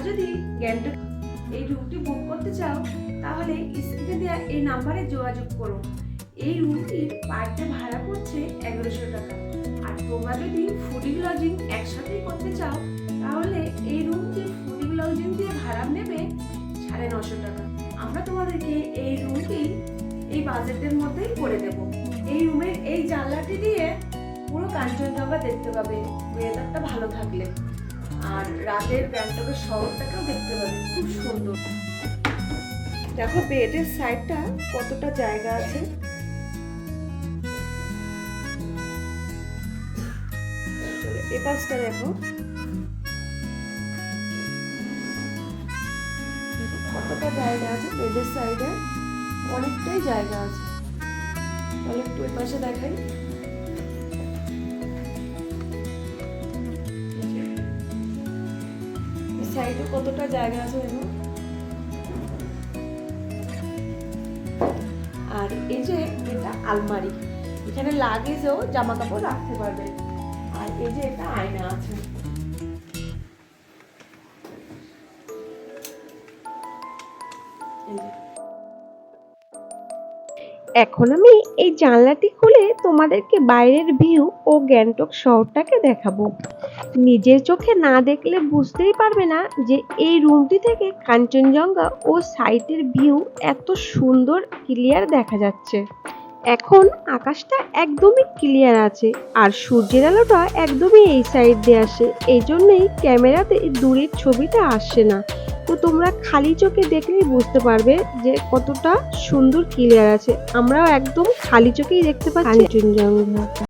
যদি গ্যাংটক এই রুমটি বুক করতে চাও তাহলে স্ক্রিনে দেওয়া এই নাম্বারে যোগাযোগ করো। এই রুমটির পার ডে ভাড়া পড়ছে 1100 টাকা। আর তোমরা যদি ফুডিং লজিং একসাথেই করতে চাও তাহলে এই রুমটি ফুডিং লজিং দিয়ে ভাড়া নেবে 950 টাকা। আমরা তোমাদেরকে এই রুমটি এই বাজেটের মধ্যেই করে দেব। এই রুমের এই জানলাটি দিয়ে পুরো কাঞ্চনজঙ্ঘা দেখতে পাবে ওয়েদারটা ভালো থাকলে, আর রাতের গ্যাংটকের শহরটাকেও দেখতে পাবে, খুব সুন্দর। দেখো বেডের সাইডটা কতটা জায়গা আছে। এই পাশটা দেখো কতটা জায়গা আছে, বেডের সাইডে অনেকটাই জায়গা আছে। তাহলে একটু এই পাশে দেখাই। সাইডে কতটা জায়গা আছে দেখো। আর এই যে এটা আলমারি, এখানে লাগেজও জামা কাপড় রাখতে পারবে। আর এই যে এটা আয়না আছে। এখন আমি এই জানলাটি খুলে তোমাদেরকে বাইরের ভিউ ও গ্যাংটক শহরটাকে দেখাবো। নিজের চোখে না দেখলে বুঝতেই পারবে না যে এই রুমটি থেকে কাঞ্চনজঙ্ঘা ও সাইটের ভিউ এত সুন্দর ক্লিয়ার দেখা যাচ্ছে। এখন আকাশটা একদমই ক্লিয়ার আছে আর সূর্যের আলোটা একদমই এই সাইড দিয়ে আসে, এই জন্যই ক্যামেরাতে দূরের ছবিটা আসছে না। তো তোমরা খালি চোখে দেখলেই বুঝতে পারবে যে কতটা সুন্দর ক্লিয়ার আছে। আমরাও একদম খালি চোখেই দেখতে পাচ্ছি কাঞ্চনজঙ্ঘা।